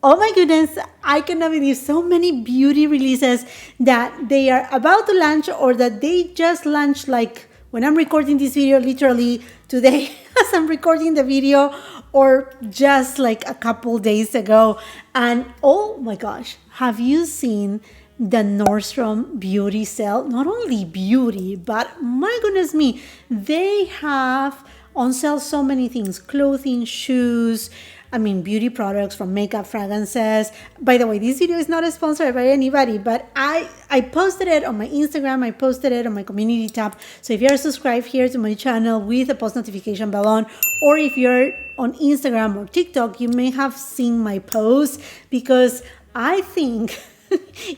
Oh my goodness, I cannot believe so many beauty releases that they are about to launch or that they just launched, like when I'm recording this video, literally today as I'm recording the video, or just like a couple days ago. And oh my gosh, have you seen the Nordstrom beauty sale? Not only beauty, but my goodness me, they have on sale so many things: clothing, shoes, I mean, beauty products, from makeup, fragrances. By the way, this video is not sponsored by anybody, but I posted it on my Instagram. I posted it on my community tab. So if you're subscribed here to my channel with a post notification bell on, or if you're on Instagram or TikTok, you may have seen my post, because I think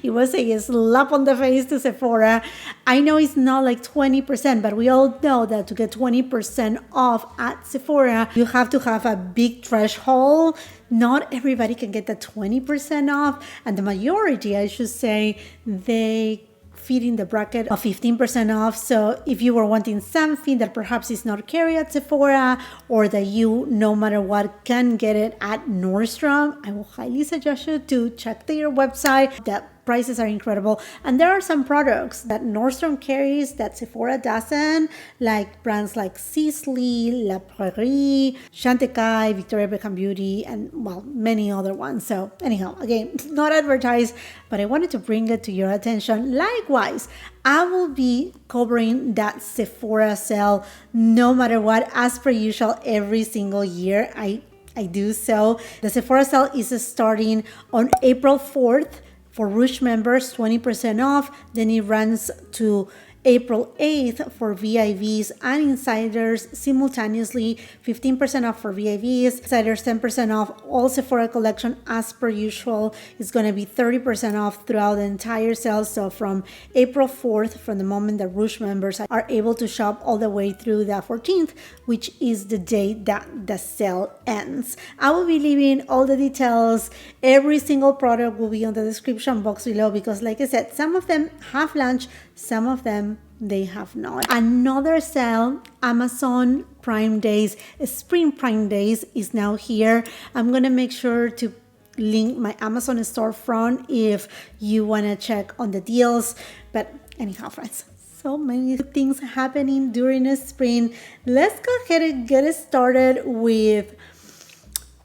it was a slap on the face to Sephora. I know it's not like 20%, but we all know that to get 20% off at Sephora, you have to have a big threshold. Not everybody can get the 20% off, and the majority, I should say, they fit in the bracket of 15% off. So if you were wanting something that perhaps is not carried at Sephora, or that you, no matter what, can get it at Nordstrom, I will highly suggest you to check their website. The prices are incredible. And there are some products that Nordstrom carries that Sephora doesn't, like brands like Sisley, La Prairie, Chantecaille, Victoria Beckham Beauty, and well, many other ones. So anyhow, again, not advertised, but I wanted to bring it to your attention. Likewise, I will be covering that Sephora sale no matter what, as per usual, every single year. I do so. The Sephora sale is starting on April 4th. For Rouge members, 20% off. Then it runs to April 8th for VIVs and insiders simultaneously. 15% off for VIVs, insiders 10% off. All Sephora collection, as per usual, is going to be 30% off throughout the entire sale. So from April 4th, from the moment that Rouge members are able to shop, all the way through the 14th, which is the day that the sale ends. I will be leaving all the details. Every single product will be on the description box below, because like I said, some of them have launched, some of them they have not. Another sale, Amazon Prime Days, Spring Prime Days, is now here. I'm gonna make sure to link my Amazon storefront if you want to check on the deals. But anyhow, friends, so many things happening during the spring. Let's go ahead and get started with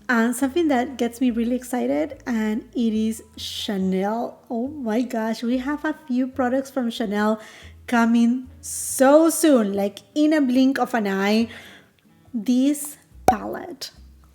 something that gets me really excited, and it is Chanel. Oh my gosh, we have a few products from Chanel coming so soon, like in a blink of an eye. This palette,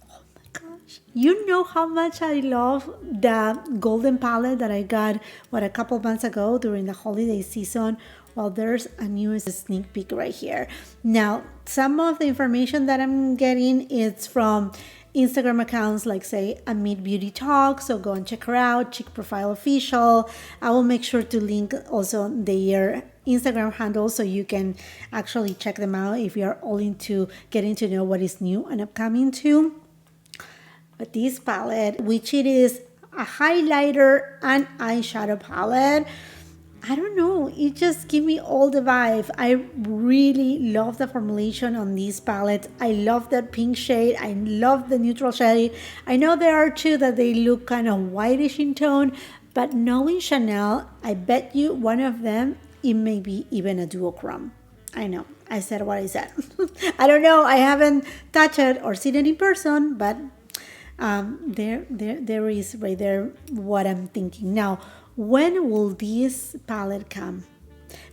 oh my gosh, you know how much I love the golden palette that I got, a couple months ago during the holiday season. Well, there's a new sneak peek right here. Now, some of the information that I'm getting is from Instagram accounts like, say, Amit Beauty Talk, so go and check her out, Chic Profile Official. I will make sure to link also their Instagram handle so you can actually check them out if you're all into getting to know what is new and upcoming too. But this palette, which it is a highlighter and eyeshadow palette, I don't know, it just gives me all the vibe. I really love the formulation on this palette. I love that pink shade. I love the neutral shade. I know there are two that they look kind of whitish in tone, but knowing Chanel, I bet you one of them, it may be even a duochrome. I know, I said what I said. I don't know, I haven't touched it or seen it in person, but there is right there what I'm thinking. Now, when will this palette come?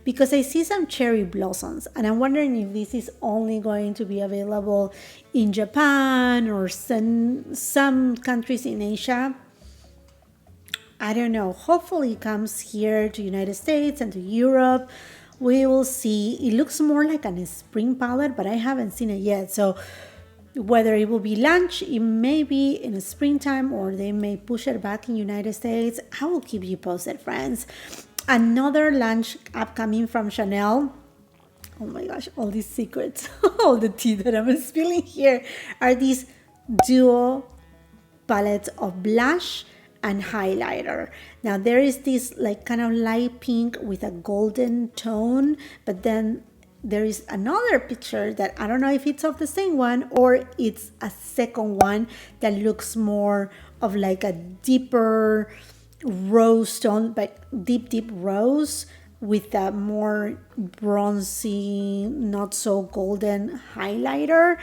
Because I see some cherry blossoms, and I'm wondering if this is only going to be available in Japan or some countries in Asia. I don't know. Hopefully it comes here to United States and to Europe. We will see. It looks more like a spring palette, but I haven't seen it yet. So whether it will be launched, it may be in the springtime, or they may push it back in United States. I will keep you posted, friends. Another launch upcoming from Chanel. Oh my gosh, all these secrets, all the tea that I'm spilling here, are these duo palettes of blush and highlighter. Now there is this like kind of light pink with a golden tone, but then there is another picture that I don't know if it's of the same one or it's a second one that looks more of like a deeper rose tone, but deep rose with a more bronzy, not so golden highlighter.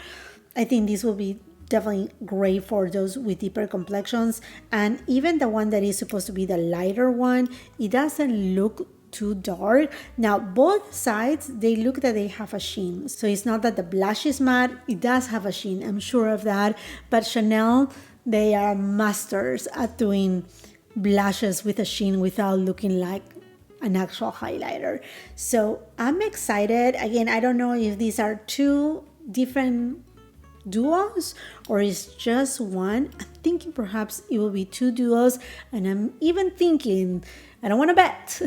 I think this will be definitely great for those with deeper complexions. And even the one that is supposed to be the lighter one, it doesn't look too dark. Now both sides, they look that they have a sheen, so it's not that the blush is matte, it does have a sheen, I'm sure of that. But Chanel, they are masters at doing blushes with a sheen without looking like an actual highlighter. So I'm excited. Again, I don't know if these are two different duos or it's just one. I'm thinking perhaps it will be two duos, and I'm even thinking, I don't want to bet,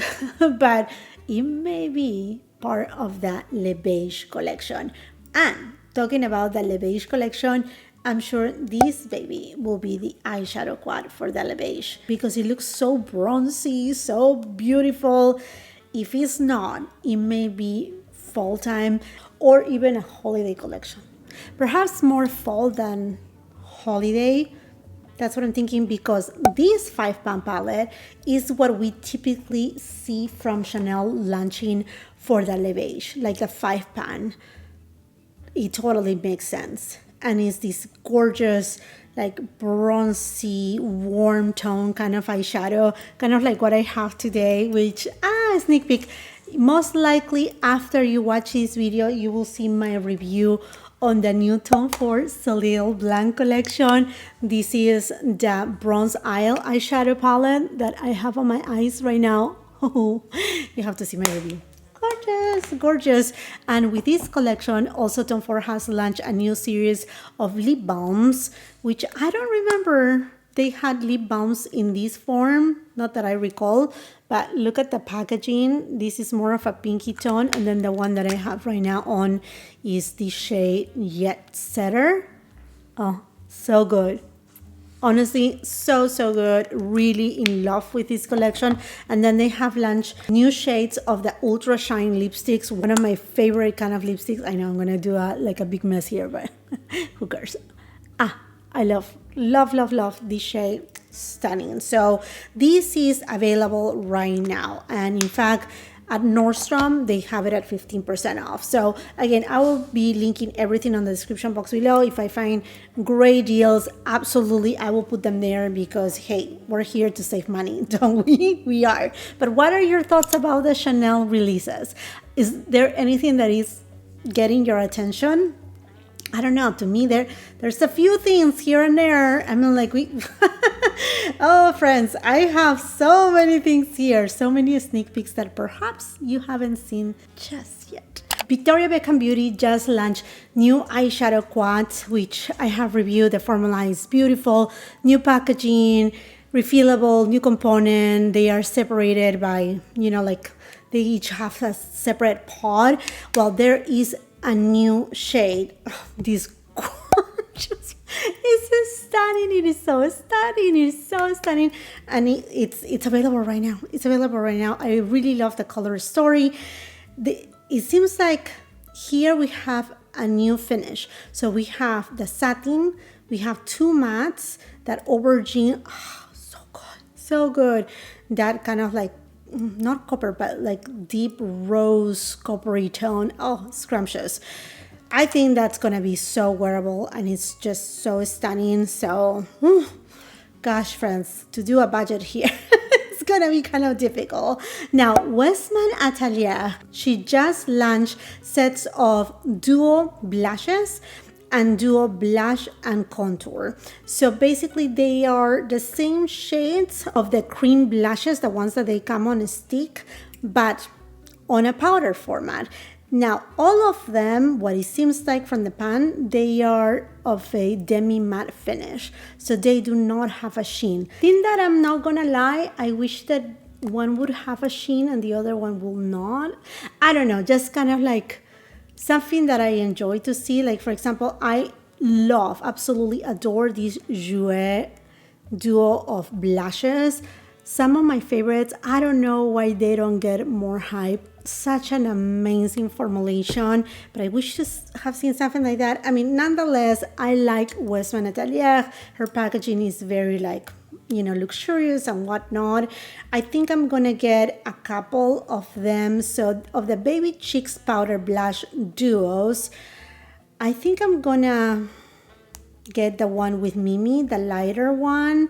but it may be part of the Le Beige collection. And talking about the Le Beige collection, I'm sure this baby will be the eyeshadow quad for the Le Beige because it looks so bronzy, so beautiful. If it's not, it may be fall time or even a holiday collection. Perhaps more fall than holiday. That's what I'm thinking, because this 5-pan palette is what we typically see from Chanel launching for the Le Beige, like a 5-pan. It totally makes sense. And it's this gorgeous, like bronzy, warm tone kind of eyeshadow, kind of like what I have today, which, sneak peek. Most likely after you watch this video, you will see my review on the new Tom Ford Soleil Blanc collection. This is the Bronze Isle eyeshadow palette that I have on my eyes right now. Oh, you have to see my review. Gorgeous. And with this collection, also Tom Ford has launched a new series of lip balms, which I don't remember they had lip balms in this form, not that I recall, but look at the packaging. This is more of a pinky tone, and then the one that I have right now on is the shade Jet Setter. Oh, so good. Honestly, so good. Really in love with this collection. And then they have launched new shades of the Ultra Shine lipsticks. One of my favorite kind of lipsticks. I know I'm gonna do like a big mess here, but who cares? I love this shade. Stunning. So this is available right now. And in fact, at Nordstrom, they have it at 15% off. So again, I will be linking everything on the description box below. If I find great deals, absolutely, I will put them there because, hey, we're here to save money, don't we? We are. But what are your thoughts about the Chanel releases? Is there anything that is getting your attention? I don't know. To me, there's a few things here and there. I mean, like oh, friends, I have so many things here, so many sneak peeks that perhaps you haven't seen just yet. Victoria Beckham Beauty just launched new eyeshadow quads, which I have reviewed. The formula is beautiful, new packaging, refillable, new component. They are separated by, like they each have a separate pod. Well, there is a new shade. Oh, this gorgeous. It's so stunning. It is so stunning. It is so stunning. And it's available right now. It's available right now. I really love the color story. It seems like here we have a new finish. So we have the satin. We have two mattes. That aubergine. Oh, so good. So good. That kind of like, not copper, but like deep rose coppery tone. Oh, scrumptious. I think that's gonna be so wearable and it's just so stunning. So, gosh, friends, to do a budget here, it's gonna be kind of difficult. Now, Westman Atelier, she just launched sets of duo blushes and duo blush and contour. So basically they are the same shades of the cream blushes, the ones that they come on a stick, but on a powder format. Now, all of them, what it seems like from the pan, they are of a demi-matte finish. So they do not have a sheen. Thing that I'm not gonna lie, I wish that one would have a sheen and the other one will not. I don't know, just kind of like something that I enjoy to see. Like, for example, I absolutely adore this Jouer duo of blushes. Some of my favorites, I don't know why they don't get more hype. Such an amazing formulation, but I wish to have seen something like that. I mean, nonetheless, I like Westman Atelier. Her packaging is very like, luxurious and whatnot. I think I'm gonna get a couple of them. So of the Baby Cheeks Powder Blush duos, I think I'm gonna get the one with Mimi, the lighter one.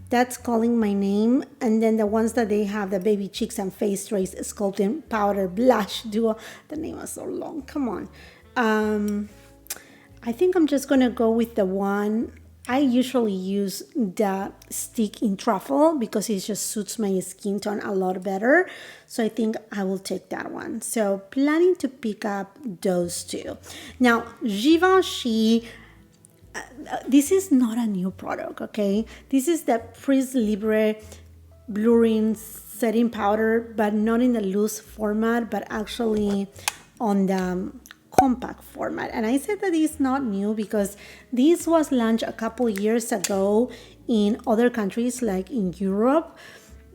That's Calling My Name. And then the ones that they have, the Baby Cheeks and Face Trace Sculpting Powder Blush Duo. The name is so long. Come on. I think I'm just going to go with the one. I usually use the stick in truffle because it just suits my skin tone a lot better. So I think I will take that one. So planning to pick up those two. Now, Givenchy. This is not a new product, okay? This is the Prise Libre blurring setting powder, but not in the loose format, but actually on the compact format. And I said that it's not new because this was launched a couple years ago in other countries, like in Europe.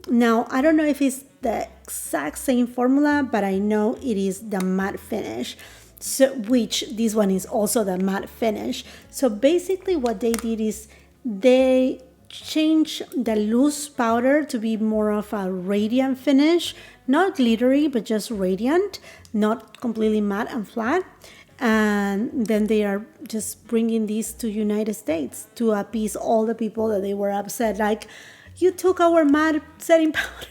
Now, I don't know if it's the exact same formula, but I know it is the matte finish. So, which this one is also the matte finish. So basically what they did is they changed the loose powder to be more of a radiant finish, not glittery, but just radiant, not completely matte and flat. And then they are just bringing these to United States to appease all the people that they were upset, like, you took our matte setting powder.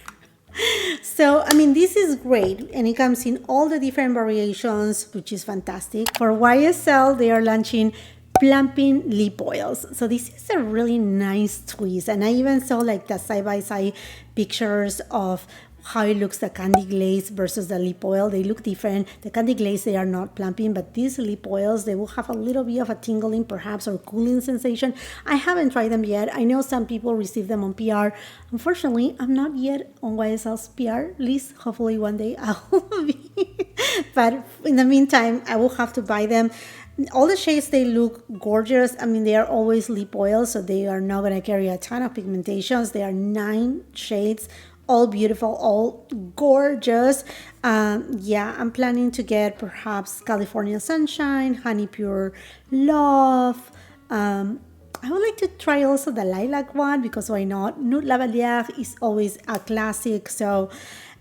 So, I mean, this is great, and it comes in all the different variations, which is fantastic. For YSL, they are launching plumping lip oils. So this is a really nice twist, and I even saw like the side-by-side pictures of how it looks, the candy glaze versus the lip oil. They look different. The candy glaze, they are not plumping, but these lip oils, they will have a little bit of a tingling perhaps or cooling sensation. I haven't tried them yet. I know some people receive them on PR. Unfortunately, I'm not yet on YSL's PR list. Hopefully one day I will be. But in the meantime, I will have to buy them. All the shades, they look gorgeous. I mean, they are always lip oils, so they are not going to carry a ton of pigmentations. They are 9 shades, all beautiful, all gorgeous. I'm planning to get perhaps California Sunshine, Honey Pure Love. I would like to try also the lilac one because why not? Nude Lavalier is always a classic, so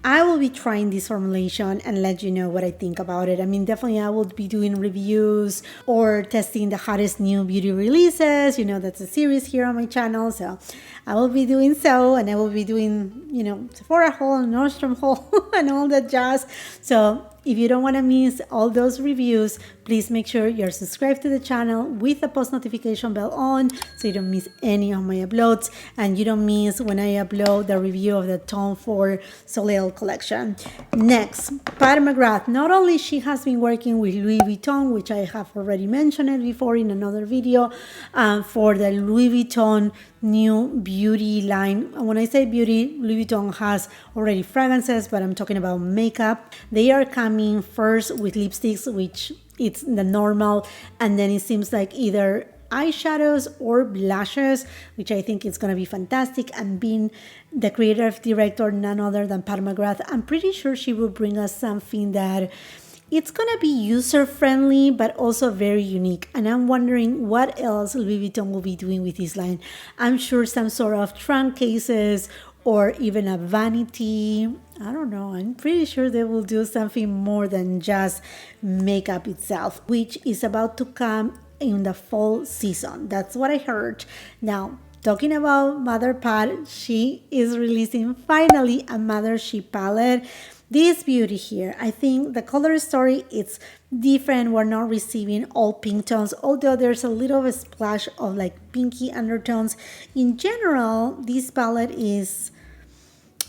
I will be trying this formulation and let you know what I think about it. I mean, definitely I will be doing reviews or testing the hottest new beauty releases. That's a series here on my channel. So I will be doing so, and I will be doing, Sephora haul and Nordstrom haul and all that jazz. So if you don't want to miss all those reviews, please make sure you're subscribed to the channel with the post notification bell on so you don't miss any of my uploads and you don't miss when I upload the review of the Tom Ford Soleil collection. Next, Pat McGrath. Not only she has been working with Louis Vuitton, which I have already mentioned it before in another video, for the Louis Vuitton new beauty line. And when I say beauty, Louis Vuitton has already fragrances, but I'm talking about makeup. They are coming first with lipsticks, which it's the normal, and then it seems like either eyeshadows or blushes, which I think is going to be fantastic. And being the creative director, none other than Pat McGrath, I'm pretty sure she will bring us something that it's going to be user-friendly, but also very unique. And I'm wondering what else Louis Vuitton will be doing with this line. I'm sure some sort of trunk cases or even a vanity. I don't know. I'm pretty sure they will do something more than just makeup itself, which is about to come in the fall season. That's what I heard. Now, talking about Mother Pat, she is releasing finally a Mothership palette. This beauty here, I think the color story, it's different. We're not receiving all pink tones, although there's a little of a splash of like pinky undertones. In general, this palette is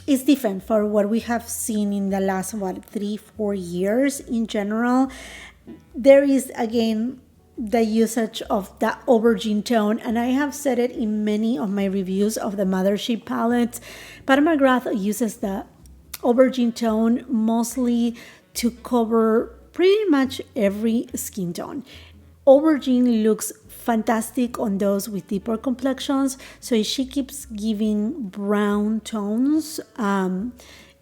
different for what we have seen in the last 3-4 years. In general, there is again the usage of the aubergine tone, and I have said it in many of my reviews of the Mothership palettes. Pat McGrath uses the aubergine tone mostly to cover pretty much every skin tone. Aubergine looks fantastic on those with deeper complexions. So if she keeps giving brown tones,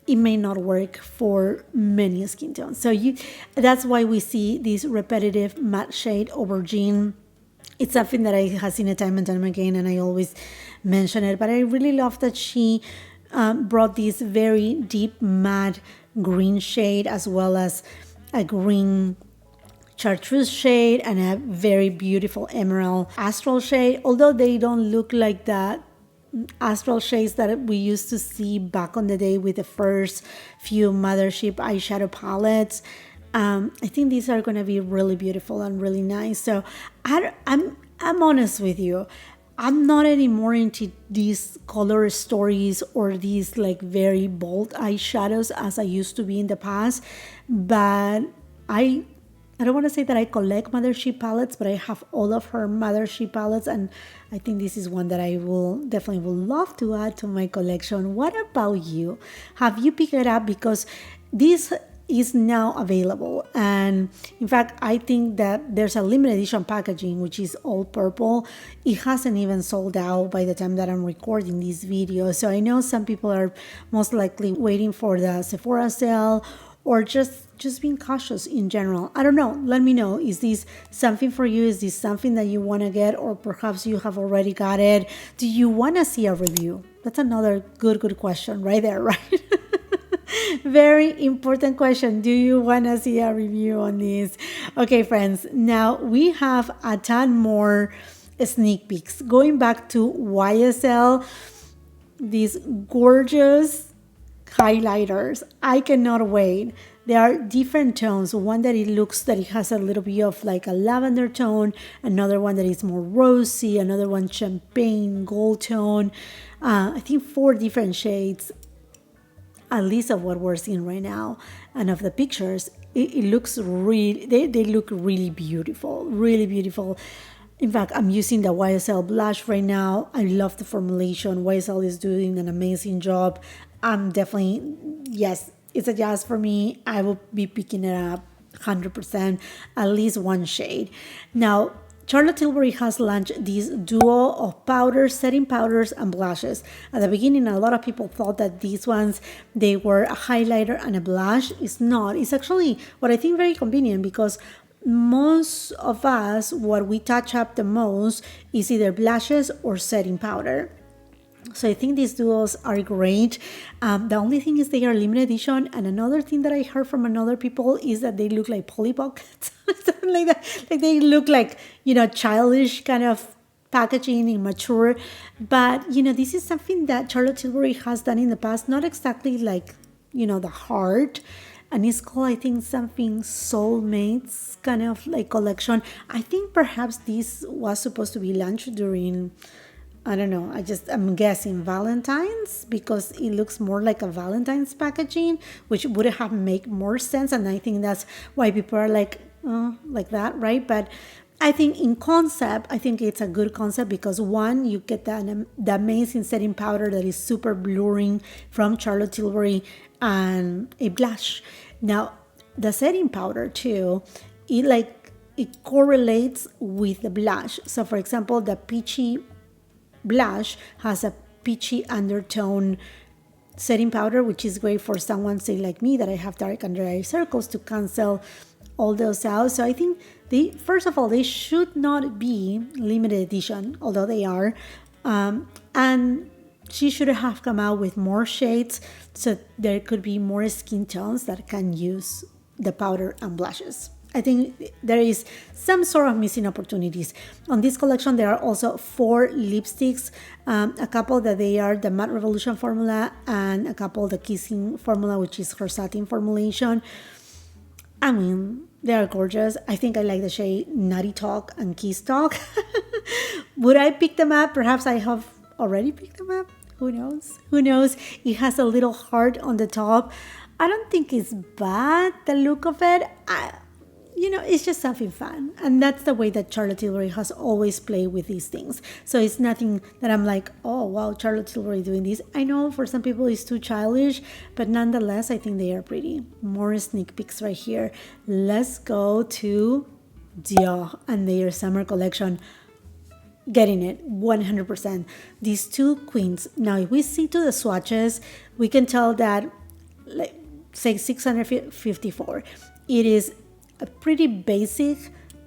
it may not work for many skin tones. So that's why we see this repetitive matte shade aubergine. It's something that I have seen it time and time again, and I always mention it. But I really love that she brought this very deep matte green shade, as well as a green chartreuse shade and a very beautiful emerald astral shade. Although they don't look like that astral shades that we used to see back on the day with the first few Mothership eyeshadow palettes. I think these are going to be really beautiful and really nice. So I'm honest with you. I'm not anymore into these color stories or these like very bold eyeshadows as I used to be in the past. But I don't want to say that I collect Mothership palettes, but I have all of her Mothership palettes, and I think this is one that I will definitely would love to add to my collection. What about you? Have you picked it up? Because this is now available, and in fact I think that there's a limited edition packaging which is all purple. It hasn't even sold out by the time that I'm recording this video, so I know some people are most likely waiting for the Sephora sale or just being cautious in general. I don't know. Let me know. Is this something for you? Is this something that you want to get, or perhaps you have already got it? Do you want to see a review? That's another good question right there, right? Very important question. Do you want to see a review on this? Okay, friends. Now we have a ton more sneak peeks. Going back to YSL, these gorgeous highlighters. I cannot wait. There are different tones. One that it looks that it has a little bit of like a lavender tone, another one that is more rosy, another one champagne gold tone. I think 4 different shades, at least of what we're seeing right now, and of the pictures. It looks really, they look really beautiful, really beautiful. In fact, I'm using the YSL blush right now. I love the formulation. YSL is doing an amazing job. I'm definitely, yes, it's a yes for me. I will be picking it up 100%, at least one shade. Now, Charlotte Tilbury has launched this duo of powders, setting powders, and blushes. At the beginning, a lot of people thought that these ones, they were a highlighter and a blush. It's not. It's actually what I think very convenient, because most of us, what we touch up the most is either blushes or setting powder. So I think these duos are great. The only thing is they are limited edition. And another thing that I heard from another people is that they look like Polly Pockets. Something like that. Like they look like, childish kind of packaging, immature. But, this is something that Charlotte Tilbury has done in the past. Not exactly like, the heart. And it's called, I think, something Soulmates kind of like collection. I think perhaps this was supposed to be launched during, I don't know, I'm guessing Valentine's, because it looks more like a Valentine's packaging, which would have made more sense. And I think that's why people are like that, right? But I think in concept, I think it's a good concept, because one, you get the amazing setting powder that is super blurring from Charlotte Tilbury, and a blush. Now, the setting powder too, it correlates with the blush. So for example, the peachy blush has a peachy undertone setting powder, which is great for someone, say like me, that I have dark under eye circles, to cancel all those out. So I think first of all, they should not be limited edition, although they are. And she should have come out with more shades, so there could be more skin tones that can use the powder and blushes. I think there is some sort of missing opportunities. On this collection, there are also 4 lipsticks, a couple that they are the Matte Revolution formula, and a couple the Kissing formula, which is her satin formulation. I mean, they are gorgeous. I think I like the shade Nutty Talk and Kiss Talk. Would I pick them up? Perhaps I have already picked them up. Who knows? Who knows? It has a little heart on the top. I don't think it's bad, the look of it. It's just something fun. And that's the way that Charlotte Tilbury has always played with these things. So it's nothing that I'm like, oh, wow, Charlotte Tilbury doing this. I know for some people it's too childish, but nonetheless, I think they are pretty. More sneak peeks right here. Let's go to Dior and their summer collection. getting it 100%. These two queens. Now, if we see to the swatches, we can tell that, like, say 654. It is a pretty basic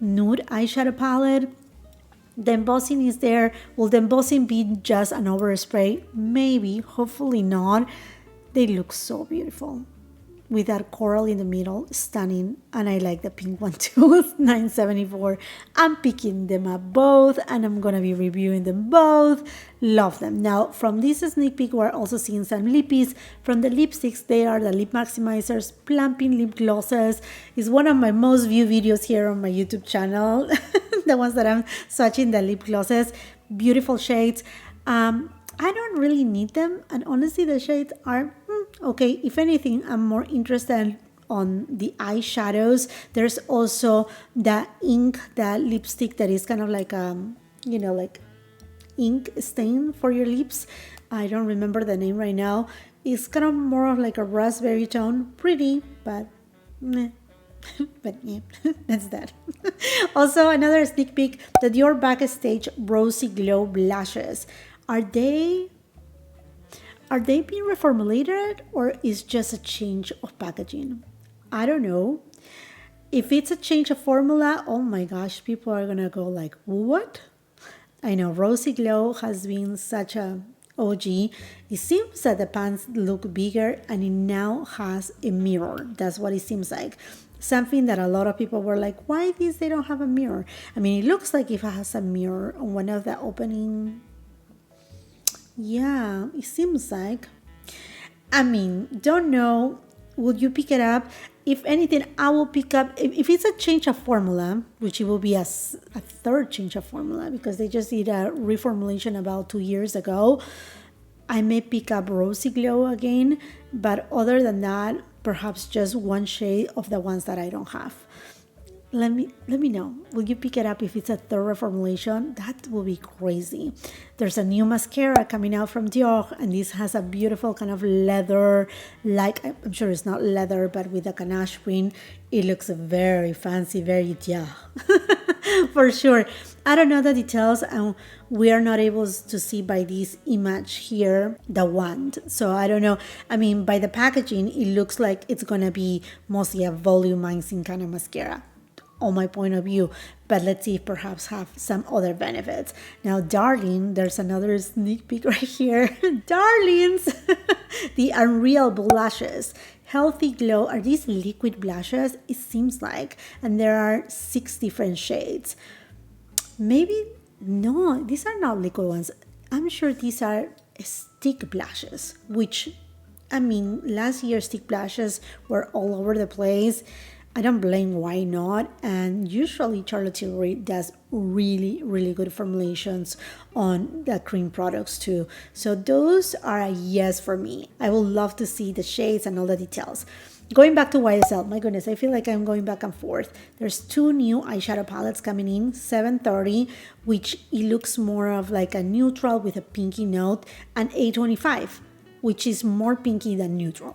nude eyeshadow palette. The embossing is there. Will the embossing be just an overspray? Maybe, hopefully not. They look so beautiful. With that coral in the middle, stunning. And I like the pink one too, 974. I'm picking them up both and I'm gonna be reviewing them both. Love them. Now, from this sneak peek, we're also seeing some lippies. From the lipsticks, they are the lip maximizers, plumping lip glosses. It's one of my most viewed videos here on my YouTube channel. The ones that I'm swatching the lip glosses. Beautiful shades. I don't really need them, and honestly the shades are okay. If anything, I'm more interested on the eyeshadows. There's also the ink, the lipstick that is kind of like like ink stain for your lips. I don't remember the name right now. It's kind of more of like a raspberry tone. Pretty, but meh. But yeah, that's that. Also, another sneak peek, the Dior Backstage Rosy Glow Blushes. Are they being reformulated, or is just a change of packaging? I don't know. If it's a change of formula, oh my gosh, people are gonna go like, what? I know Rosy Glow has been such a OG. It seems that the pants look bigger and it now has a mirror. That's what it seems like. Something that a lot of people were like, why they don't have a mirror? I mean, it looks like if it has a mirror on one of the opening. Yeah, it seems like. I mean, don't know. Would you pick it up? If anything, I will pick up. If it's a change of formula, which it will be a third change of formula because they just did a reformulation about 2 years ago, I may pick up Rosy Glow again. But other than that, perhaps just one shade of the ones that I don't have. Let me know. Will you pick it up if it's a third reformulation? That will be crazy. There's a new mascara coming out from Dior, and this has a beautiful kind of leather, like, I'm sure it's not leather, but with a ganache print. It looks very fancy, very Dior. For sure. I don't know the details, and we are not able to see by this image here the wand. So I don't know. I mean, by the packaging, it looks like it's gonna be mostly a volumizing kind of mascara, on my point of view, but let's see if perhaps have some other benefits. Now, Darling, there's another sneak peek right here. Darlings, the Unreal Blushes. Healthy Glow. Are these liquid blushes? It seems like, and there are 6 different shades. Maybe, no, these are not liquid ones. I'm sure these are stick blushes, which, I mean, last year stick blushes were all over the place. I don't blame why not. And usually Charlotte Tilbury does really, really good formulations on the cream products too. So those are a yes for me. I would love to see the shades and all the details. Going back to YSL, my goodness, I feel like I'm going back and forth. There's 2 new eyeshadow palettes coming in, 730, which it looks more of like a neutral with a pinky note, and 825, which is more pinky than neutral.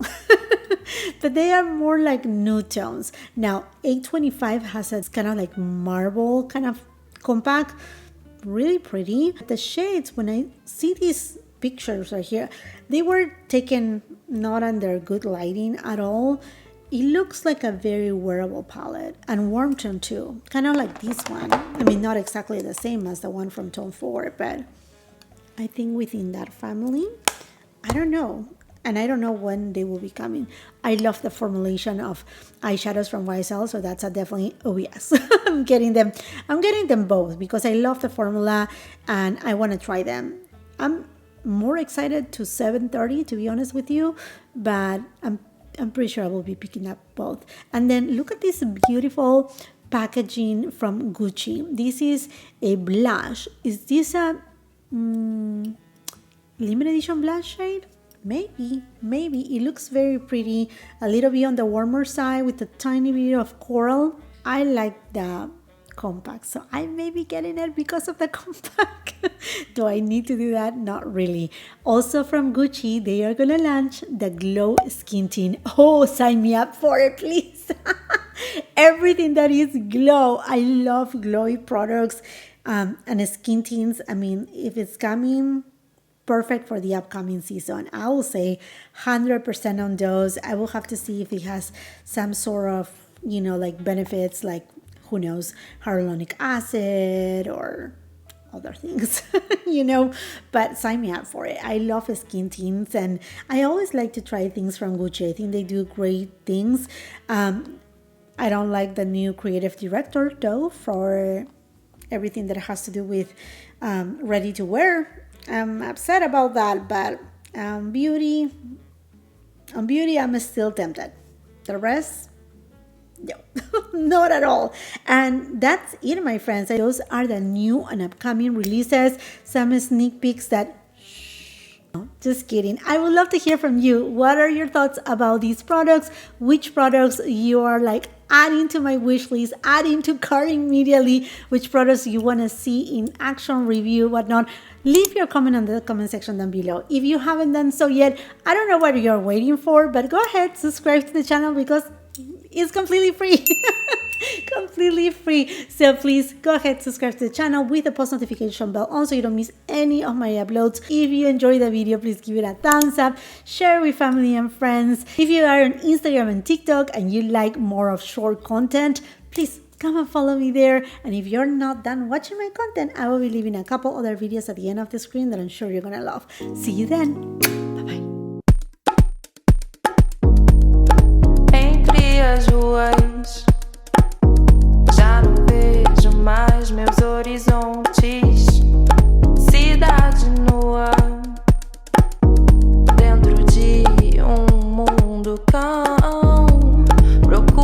But they are more like nude tones. Now, 825 has a kind of like marble kind of compact, really pretty. The shades, when I see these pictures right here, they were taken not under good lighting at all. It looks like a very wearable palette, and warm tone too, kind of like this one. I mean, not exactly the same as the one from Tone 4, but I think within that family, I don't know. And I don't know when they will be coming. I love the formulation of eyeshadows from YSL, so that's a definitely, oh yes. I'm getting them both because I love the formula and I want to try them. I'm more excited to 730, to be honest with you, but I'm pretty sure I will be picking up both. And then look at this beautiful packaging from Gucci. This is a blush. Is this a limited edition blush shade? Maybe. It looks very pretty, a little bit on the warmer side with a tiny bit of coral. I like the compact, so I may be getting it because of the compact. Do I need to do that? Not really. Also from Gucci, they are gonna launch the Glow Skin Tint. Oh, sign me up for it, please. Everything that is glow. I love glowy products. And skin tints, I mean, if it's coming, perfect for the upcoming season. I will say 100% on those. I will have to see if it has some sort of, like benefits, like who knows, hyaluronic acid or other things, but sign me up for it. I love skin tints, and I always like to try things from Gucci. I think they do great things. I don't like the new creative director though for everything that has to do with ready to wear. I'm upset about that, but beauty, I'm still tempted. The rest, no, not at all. And that's it, my friends. Those are the new and upcoming releases. Some sneak peeks that, just kidding. I would love to hear from you. What are your thoughts about these products? Which products you are like adding to my wish list, adding to cart immediately? Which products you want to see in action, review, whatnot? Leave your comment in the comment section down below. If you haven't done so yet, I don't know what you're waiting for, but go ahead, subscribe to the channel because it's completely free. Completely free. So please go ahead, subscribe to the channel with the post notification bell on so you don't miss any of my uploads. If you enjoyed the video, please give it a thumbs up, share with family and friends. If you are on Instagram and TikTok and you like more of short content, please come and follow me there. And if you're not done watching my content, I will be leaving a couple other videos at the end of the screen that I'm sure you're gonna love. See you then.